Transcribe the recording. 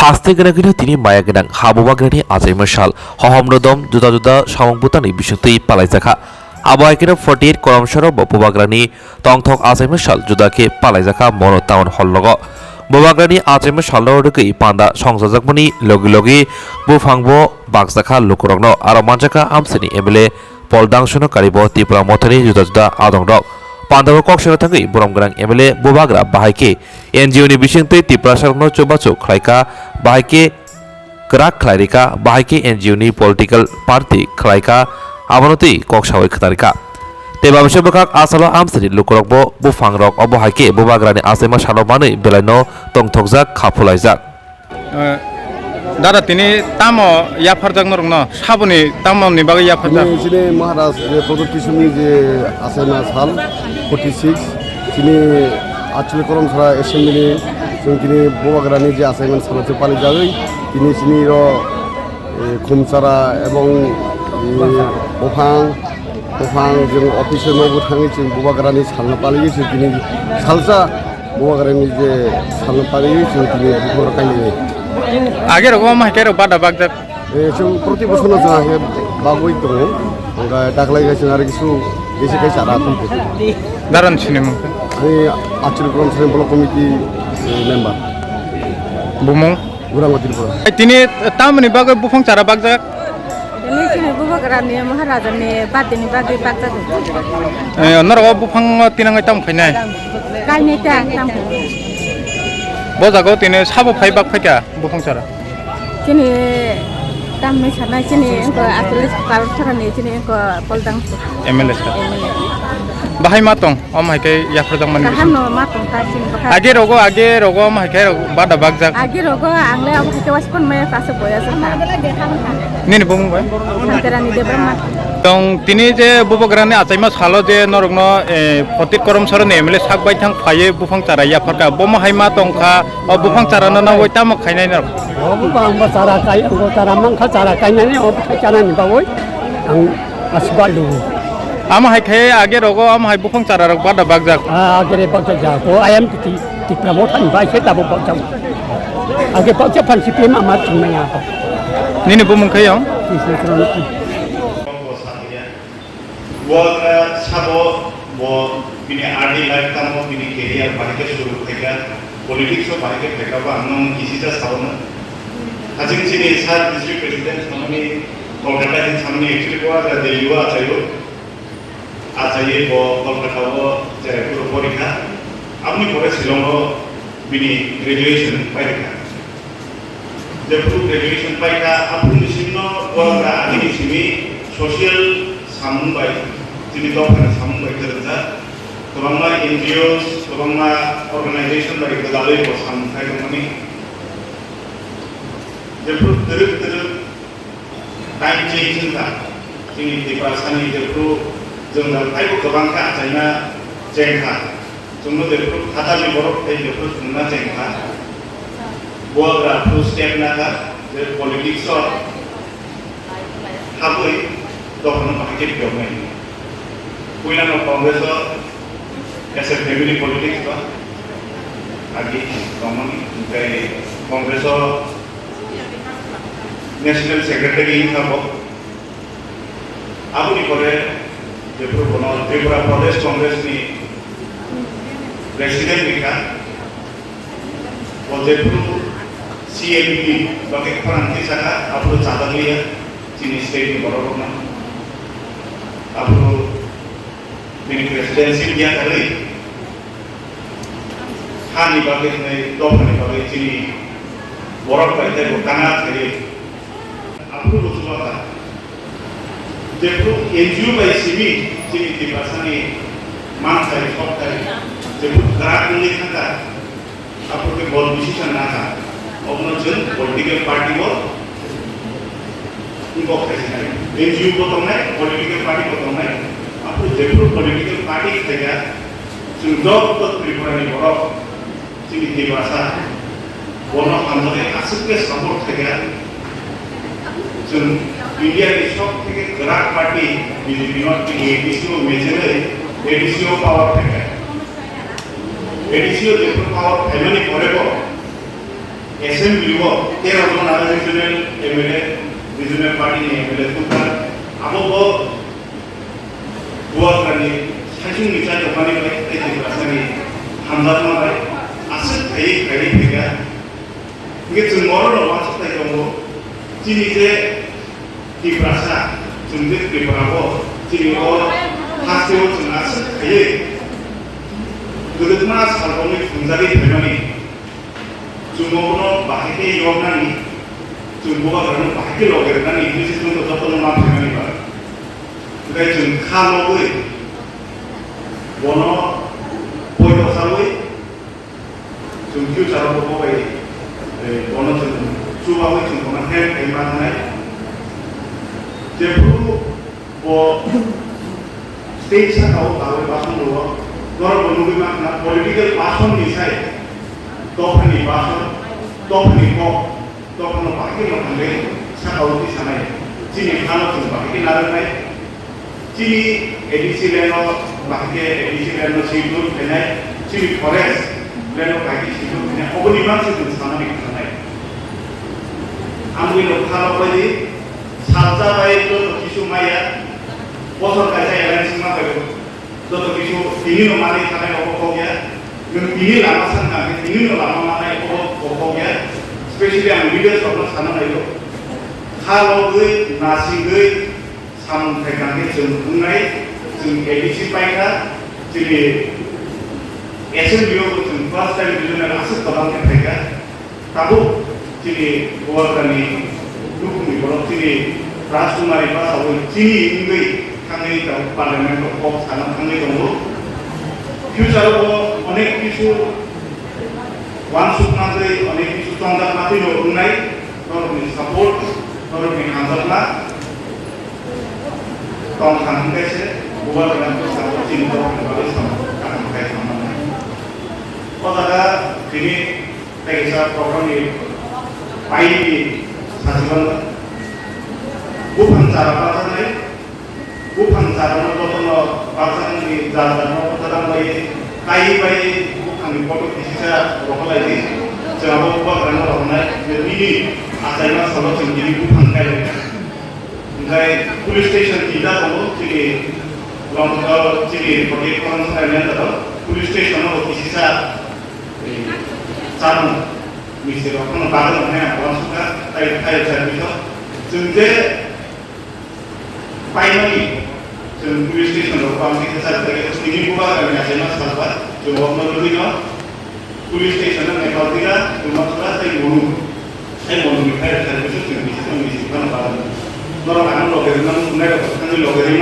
হাসতে গেনাগিনা তিনি মায়া গেনাং হাবুবাগ্রানি আজাইমা সাল হহমনদম জুদা জুদা সামংবুতানি বিশুদ্ধই পালাইজাখা আবহাওয়া 48 করমসর বপুবাগ্রানি তংথক আজাইমা সাল জুদাকে পালাইজাখা মন টাউন হললগ ববাগ্রানি আজাইমা সালরগৈ পান্দা সংসাজাকমনি লগে লগে বুফাংব বাগজাখা লুকরগ্ন আর মানজাখা আমসেনি এমএলএ পলদাংশন কারিব ত্রিপুরা মথানি জুদা জুদা আদংরক পান্দাব কক্সের থাকি বরমগ্রাং এমএলএ বুবাগ্রা বাহাইকে এনজিওনি বিশিংতৈ ত্রিপুরা সরকার চৌবাচৌ খ্লাইকা बाहायके ग्राक खलायरिका बाहायके एनजिओनि पलिटिकल पार्टी खलायका आबानति कक्सावै खतारिका तेबाबसे बखाक आसालो आमसरि लुकरकबो बुफांरक अबहायके बुबाग्रानि आसाइमा सालमानै बेलायनो तंथकजाक खाफुलायजाक दादा तिनी तामो याफारजाक नरंनो साबनि तामनि बागै याफारजाक जिने महाराज जे प्रदुतिसुनि जे आसाइमा साल 46 जिने आचले करमसरा एसेम्बली जों दिनै बबाग्रानि जे आसाइमेन सालाचे पालिजागै दिनै सिनि र खुमसारा एबं बफां जों अफिसाव नबो थाङै जों बबाग्रानि सालना पालियो जों दिनै सालजा बबाग्रानि जे सालना पालियो जों दिनै बुखर कायनि आगे रगो माइकेर बादा बागजाक जों प्रति बोसोरनो जोंहा बागै दङ ओंगा दाखलायगासिनो आरो किसु एसे खायसे आरा दंफो दारन सिनेमा आंनि आचल करमसरा block committee member bumong urang tirpura tini tamni bagai bufang cara bagjak ini sini bubagrani maharajani badini bagi bagjak narawa bufang tinangai tam khainai kainai tam bojago tini sabo phai bak phaika bufang cara sini tamni sana sini engko asli karut sarani sini engko poldang MLA bahai matong maike yakrajang mani kahano matong ta sini age rogo maike bada bagjak age rogo angle abu kewas kon maya kase boya sana nini bumung boy santerani debrama tong tini je bubagrani achaima salo je norogno photit korom sorone MLA sakbai thang phaye bufang cara yafarka boma hai matong kha bufang cara na oi tam khainai na bufang ba cara kai ngo cara mang kha cara kainai ne cara ni ba oi ang asbalu ama hai khe age rogo ama hai bufang cara rok bada bagjak age re bagjak ja ko ayam ti promotan bai se tabu bagjak age bagjak pan sipim ama chungmaya nini bumung khayang buat sabo bo bini ardi life tamo bini career bahike shuru theka politics o bahike theka ba amnon kisita sabona ajin chini sar district president samani kolkata hin samani actually ko ada de yuwa chayo achaye bo kolkata bo jare puro porikha amni pore shillong bini graduation paika je puro graduation paika apuni sinno bo ani sini social samungbai তিনি দফার samungbai kerja tobangma NGOs tobangma organization bai kedalai bo samthai komani jepru teruk time change ta jini dipasani jepru jengna thai ko tobangka achaina jengkha jengno jepru khata ni borok thai jepru jengna jengkha boagra pro step na ka je politics or haboi তখন বাকি government কইলানো Congress is a family politics বা আগে common তাই Congress national secretary হিসাব আপনি করে যে পুরো ত্রিপুরা প্রদেশ কংগ্রেস নি প্রেসিডেন্ট নিকা ও যে পুরো সিএমপি বাকি ক্রান্তি শাখা আপনি চাঁদালিয়া চিনি স্টেট বড় না आपको मेरी प्रेसिडेंसी दिया करे हाँ निभागे नहीं तो निभागे चीनी बरफ करते वो काना करे आपको रुचुला था जब वो एनजीओ बाई सीमी चीनी दिपासनी मांग करे शॉप करे जब वो ग्राहक नहीं खाता आपको के बहुत डिसीजन ना था अपना जन पॉलिटिकल पार्टी वो इनको कैसे करें एनजीओ को तो नहीं पॉलिटिकल पार्टी को तो नहीं आपको जरूर पॉलिटिकल पार्टी देगा सुंदर तो त्रिपुरा ने बड़ा चीनी दिवासा बोलो हमारे आसुक के सपोर्ट देगा सुन इंडिया के शॉप के ग्राहक पार्टी बीजेपी नॉट की एडीसीओ मेजर एडीसीओ पावर देगा एडीसीओ जरूर पावर फैमिली पड़ेगा SMB고 13জন 나라 regional MLA regional party MLA তুকা 아무거 부하관이 사중 미자 동안에 그때 그랬더니 함자마다 아스 가이 되가 그게 증거를 와서 이거 진이제 디브라사 중득 디브라고 지리고 하세요 증아스 가이 그것만 살고는 분자리 되면이 중국어는 바뀌게 요구하니 중국어가 그러는 바뀌게 오게라니 이것이 좀 더 덮어놓으면 되면이 말 그게 좀 카노의 원어 보이도사의 좀 규자로 보고 원어 좀 주방의 중국어는 해 대만하네 제프로 뭐 스테이트하고 나올 바순으로 너를 보는 것만 political passion 미사일 또한이 passion 또한이 꼭 또한은 바뀌는 건데 사가우티 사나이 진이 하나 좀 바뀌게 나르네 진이 에디시 레노 바뀌게 에디시 레노 시도 되네 진이 포레스 레노 바뀌게 시도 되네 어머니만 시도 사나이 사나이 아무리 하나까지 사자바의 또 기수마야 버섯까지 야간 생각하고 또 기수 빙의로 많이 타는 거 거기야 그 빙의 남아 산다 빙의로 남아 많이 거기야 스페셜리 안 리더스 없는 사나이로 하로의 나시의 삼백강의 정군의 정 ABC 파이가 지금 SMBO 좀 퍼스트 타임 비전을 아스 떠나게 되가 다고 지금 보아가니 누구미 보러 지금 라스마리 바사고 지금 인의 강의 다 파르멘트 꼭 사는 강의 정도 퓨처로 어নেক কিছু ওয়ানসুকনাদের অনেক কিছু চন্দার মাটি নাই ধরনের সাপোর্ট ধরনের আন্দোলন তখন খানকাইছে গোবার গানকে সাপোর্ট চিন্তা ভাবে খানকাই সামনে কথাটা তিনি তেইসা প্রোগ্রামে পাইনি সাজিবাল বুফান যারা বাজারে বুফান যারা নতুন বাজারে যারা নতুন বাই কাই বাই बुफांनि फटो खिसिसा रखलायदि जोंहाबो बुफांफ्रानो रखनाय बिनि आसायमा सल' जों बिनि बुफां गायलाय ओमफ्राय पुलिस स्टेशन गिदा दङ जोंनि लंकाव जोंनि प्रटेक्ट खालामनाय दङ पुलिस स्टेशनाव खिसिसा जानो मिसिराव थांनो बागोन होननाय आवासुका टाइप सार्भिसाव जों जे फाइनालि जों पुलिस स्टेशनाव बांसिन सार्भिस जोंनि बुफांनि आसायमा सालबा जो अपना लोगों पुलिस स्टेशन में निकालतीला तुम्हारा सही बोलूं मिठाई सर्विस से मिसिर मिसिर का बात नॉर्मल हम लोग के नाम सुनने का पसंद लोग हैं